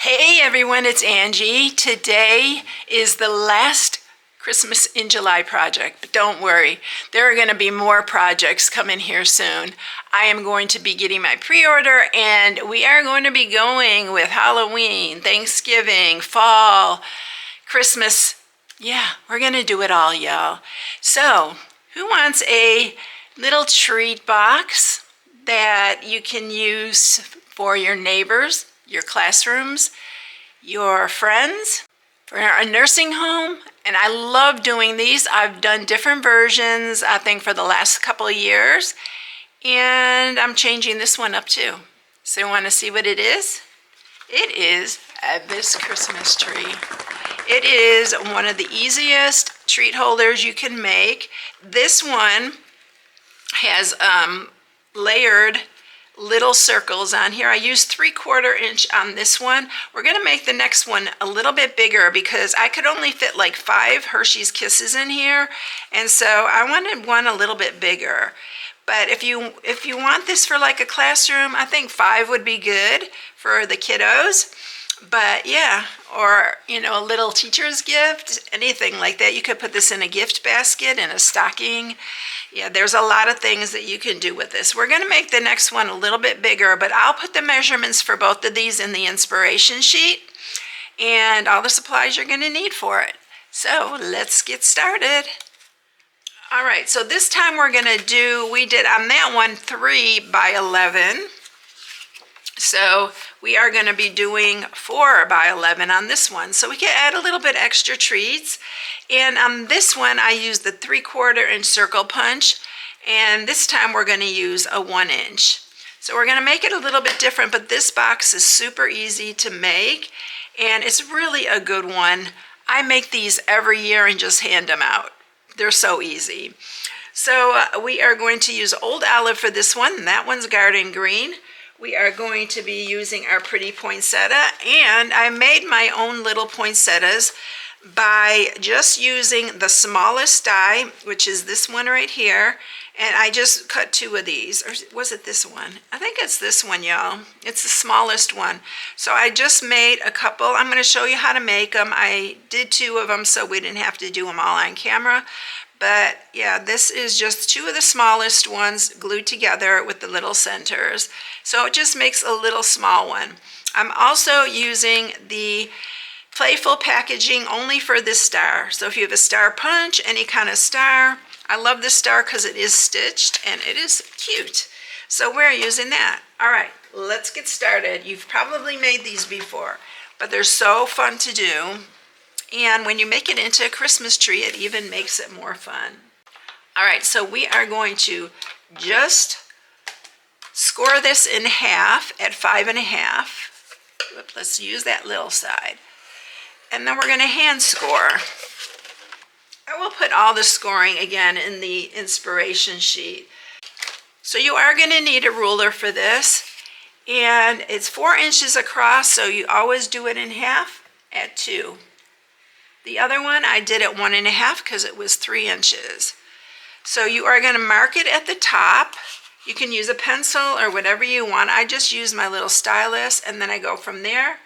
Hey everyone, it's Angie. Today is the last Christmas in July project, but don't worry, there are going to be more projects coming here soon. I am going to be getting my pre-order and we are going to be going with Halloween, Thanksgiving, fall, Christmas. Yeah, we're going to do it all, y'all. So, who wants a little treat box that you can use for your neighbors, your classrooms, your friends, for a nursing home? And I love doing these. I've done different versions, I think, for the last couple of years. And I'm changing this one up too. So you want to see what it is? It is this Christmas tree. It is one of the easiest treat holders you can make. This one has layered little circles on here. I used 3/4 inch on this one. We're going to make the next one a little bit bigger because I could only fit like 5 Hershey's Kisses in here, and so I wanted one a little bit bigger. But if you want this for like a classroom, I think 5 would be good for the kiddos. But yeah, or a little teacher's gift, anything like that. You could put this in a gift basket, in a stocking. Yeah, there's a lot of things that you can do with this. We're going to make the next one a little bit bigger, but I'll put the measurements for both of these in the inspiration sheet and all the supplies you're going to need for it. So let's get started. All right, so this time we're going to do, we did on that one 3 by 11. So we are going to be doing 4 by 11 on this one. So we can add a little bit extra treats. And on this one, I used the 3/4 inch circle punch. And this time we're going to use a 1 inch. So we're going to make it a little bit different, but this box is super easy to make. And it's really a good one. I make these every year and just hand them out. They're so easy. So we are going to use Old Olive for this one. And that one's Garden Green. We are going to be using our pretty poinsettia, and I made my own little poinsettias by just using the smallest die, which is this one right here, and I just cut 2 of these. Or was it this one? I think it's this one, y'all. It's the smallest one. So I just made a couple. I'm going to show you how to make them. I did 2 of them so we didn't have to do them all on camera. But yeah, this is just 2 of the smallest ones glued together with the little centers. So it just makes a little small one. I'm also using the playful packaging only for this star. So if you have a star punch, any kind of star, I love this star because it is stitched and it is cute. So we're using that. All right, let's get started. You've probably made these before, but they're so fun to do. And when you make it into a Christmas tree, it even makes it more fun. All right, so we are going to just score this in half at 5.5. Let's use that little side. And then we're going to hand score. I will put all the scoring again in the inspiration sheet. So you are going to need a ruler for this. And it's 4 inches across, so you always do it in half at 2. The other one I did at 1.5 because it was 3 inches. So you are going to mark it at the top. You can use a pencil or whatever you want. I just use my little stylus, and then I go from there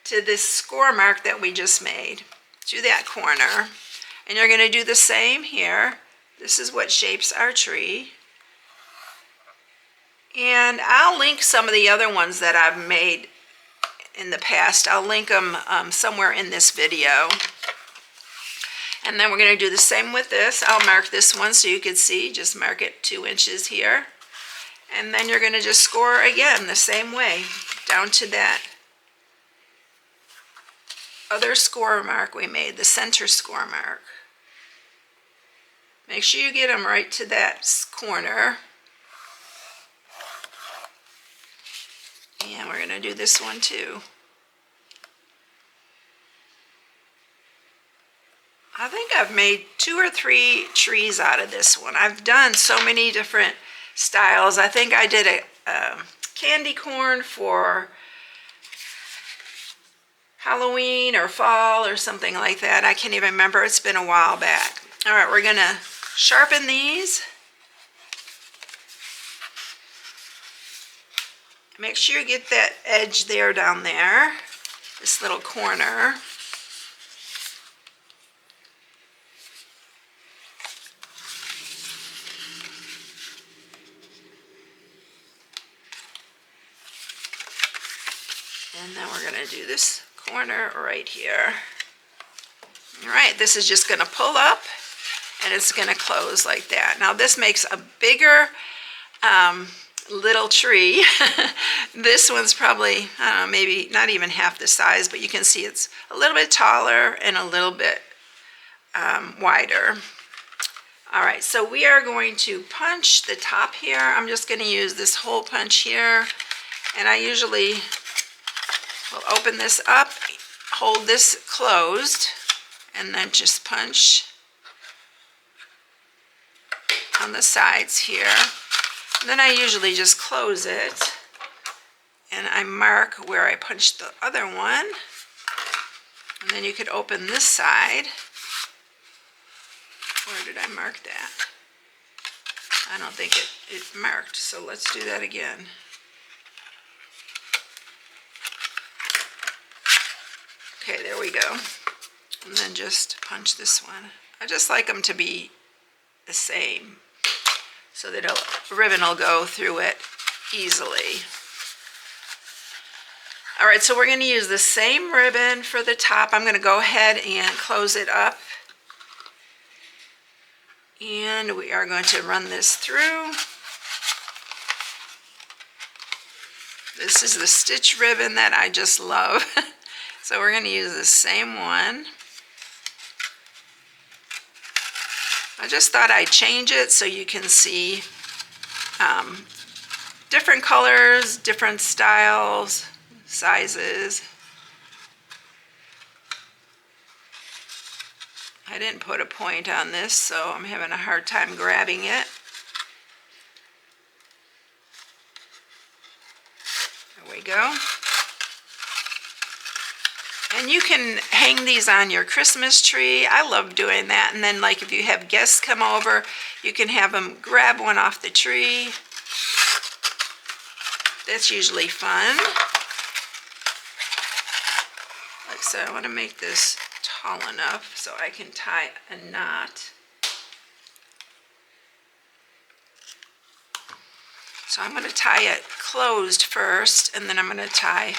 to this score mark that we just made, to that corner. And you're going to do the same here. This is what shapes our tree. And I'll link some of the other ones that I've made in the past. I'll link them somewhere in this video. And then we're going to do the same with this. I'll mark this one so you can see. Just mark it 2 inches here. And then you're going to just score again the same way down to that other score mark we made, the center score mark. Make sure you get them right to that corner. And we're going to do this one too. I think I've made 2 or 3 trees out of this one. I've done so many different styles. I think I did a candy corn for Halloween or fall or something like that. I can't even remember. It's been a while back. All right, we're going to sharpen these. Make sure you get that edge there down there. this little corner. And then we're going to do this corner right here. All right, this is just going to pull up and it's going to close like that. Now this makes a bigger little tree. This one's probably, I don't know, maybe not even half the size, but you can see it's a little bit taller and a little bit wider. All right, so we are going to punch the top here. I'm just going to use this hole punch here, and I usually will open this up, hold this closed, and then just punch on the sides here. And then I usually just close it, and I mark where I punched the other one. And then you could open this side. Where did I mark that? I don't think it marked, so let's do that again. Okay, there we go. And then just punch this one. I just like them to be the same so that a ribbon will go through it easily. All right, so we're going to use the same ribbon for the top. I'm going to go ahead and close it up. And we are going to run this through. This is the stitch ribbon that I just love. So we're going to use the same one. I just thought I'd change it so you can see different colors, different styles, sizes. I didn't put a point on this, so I'm having a hard time grabbing it. There we go. And you can hang these on your Christmas tree. I love doing that. And then like if you have guests come over, you can have them grab one off the tree. That's usually fun. Like so, I want to make this tall enough so I can tie a knot. So I'm going to tie it closed first, and then I'm going to tie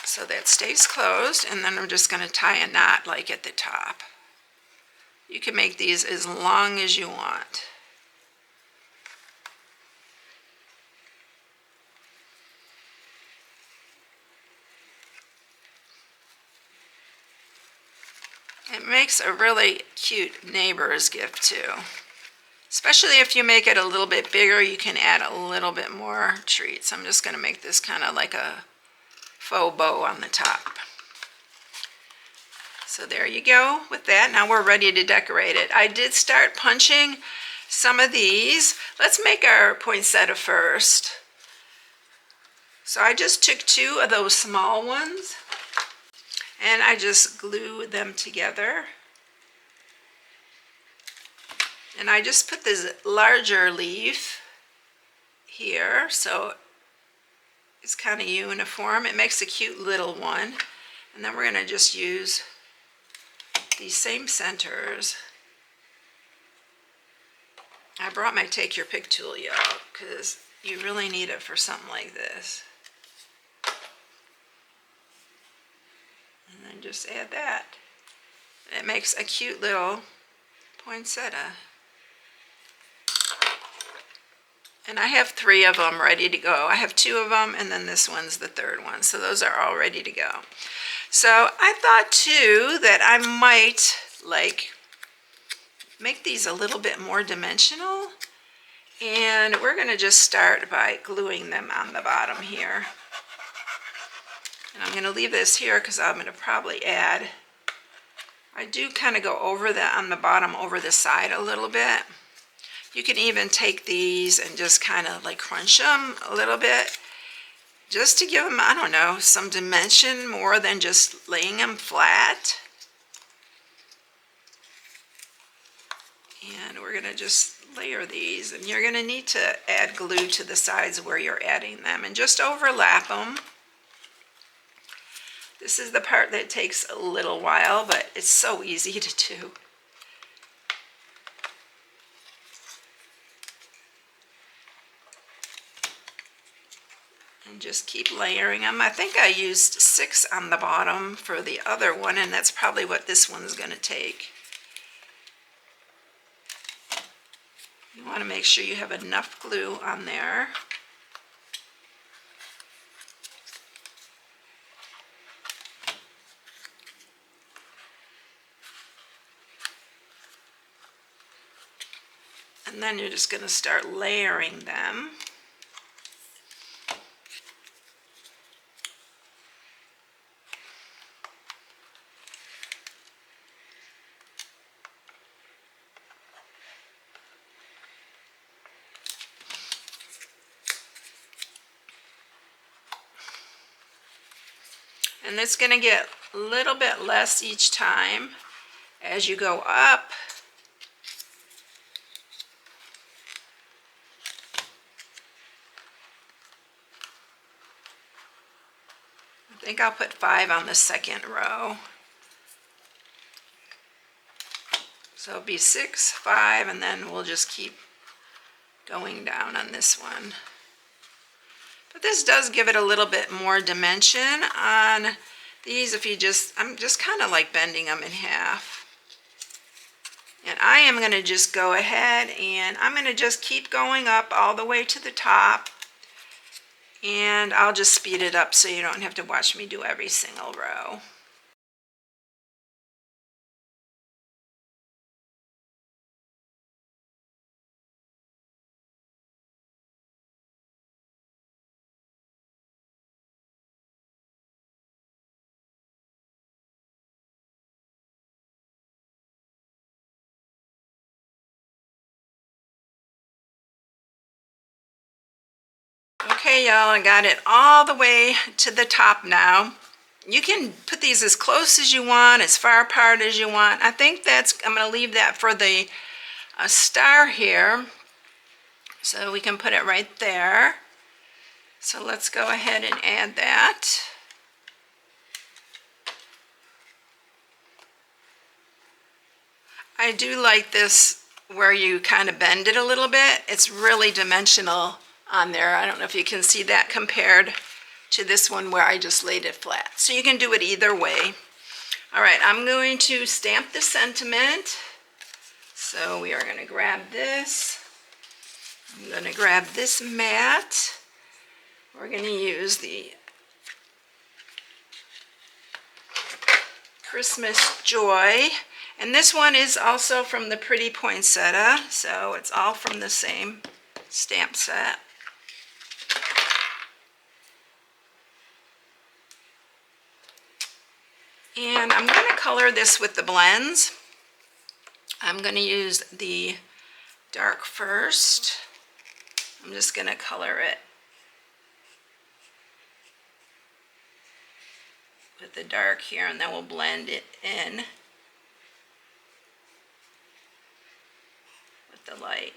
so that stays closed, and then I'm just going to tie a knot like at the top. You can make these as long as you want. It makes a really cute neighbor's gift too. Especially if you make it a little bit bigger, you can add a little bit more treats. I'm just going to make this kind of like a faux bow on the top. So there you go with that. Now we're ready to decorate it. I did start punching some of these. Let's make our poinsettia first. So I just took 2 of those small ones and I just glue them together. And I just put this larger leaf here so it's kind of uniform. It makes a cute little one. And then we're going to just use these same centers. I brought my Take Your Pick tool out because you really need it for something like this. And then just add that. It makes a cute little poinsettia. And I have 3 of them ready to go. I have 2 of them, and then this one's the 3rd one. So those are all ready to go. So I thought too that I might like make these a little bit more dimensional. And we're going to just start by gluing them on the bottom here. And I'm going to leave this here because I'm going to probably add, I do kind of go over the, on the bottom over the side a little bit. You can even take these and just kind of like crunch them a little bit just to give them, I don't know, some dimension more than just laying them flat. And we're going to just layer these, and you're going to need to add glue to the sides where you're adding them and just overlap them. This is the part that takes a little while, but it's so easy to do. And just keep layering them. I think I used 6 on the bottom for the other one, and that's probably what this one's going to take. You want to make sure you have enough glue on there. And then you're just going to start layering them. And it's going to get a little bit less each time as you go up. I think I'll put 5 on the second row. So it'll be 6, 5, and then we'll just keep going down on this one. But this does give it a little bit more dimension on these. If you just, I'm just kind of like bending them in half. And I am going to just go ahead and I'm going to just keep going up all the way to the top. And I'll just speed it up so you don't have to watch me do every single row. Okay, y'all, I got it all the way to the top now. You can put these as close as you want, as far apart as you want. I think I'm going to leave that for the star here. So we can put it right there. So let's go ahead and add that. I do like this where you kind of bend it a little bit. It's really dimensional on there. I don't know if you can see that compared to this one where I just laid it flat. So you can do it either way. All right, I'm going to stamp the sentiment. So we are going to grab this. I'm going to grab this mat. We're going to use the Christmas Joy. And this one is also from the Pretty Poinsettia, so it's all from the same stamp set. And I'm going to color this with the blends. I'm going to use the dark first. I'm just going to color it with the dark here, and then we'll blend it in with the light.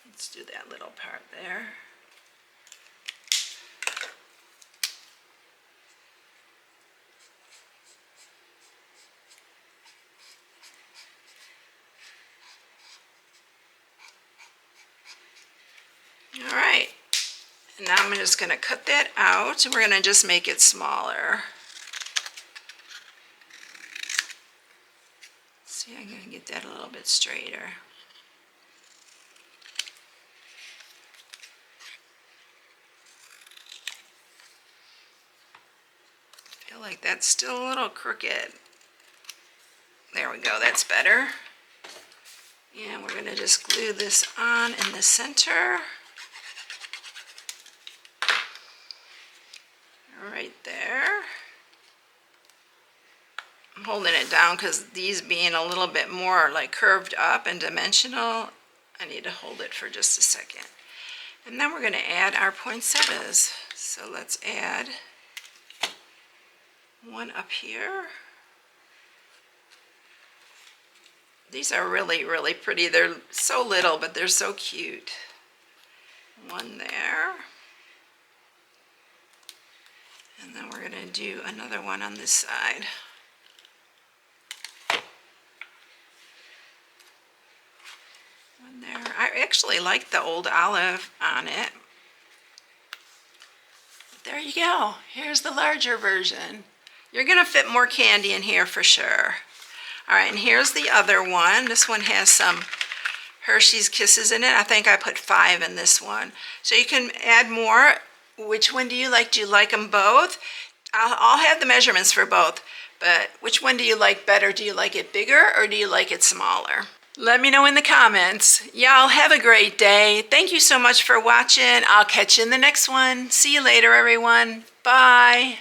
Let's do that little part there. All right, and now I'm just going to cut that out, and we're going to just make it smaller. See, I'm going to get that a little bit straighter. I feel like that's still a little crooked. There we go, that's better. And we're going to just glue this on in the center. Right there. I'm holding it down because these being a little bit more like curved up and dimensional, I need to hold it for just a second. And then we're going to add our poinsettias. So let's add one up here. These are really, really pretty. They're so little, but they're so cute. One there. And then we're going to do another one on this side. One there. I actually like the old olive on it. There you go. Here's the larger version. You're going to fit more candy in here for sure. All right, and here's the other one. This one has some Hershey's Kisses in it. I think I put 5 in this one. So you can add more. Which one do you like? Do you like them both? I'll have the measurements for both, but which one do you like better? Do you like it bigger or do you like it smaller? Let me know in the comments. Y'all have a great day. Thank you so much for watching. I'll catch you in the next one. See you later, everyone. Bye.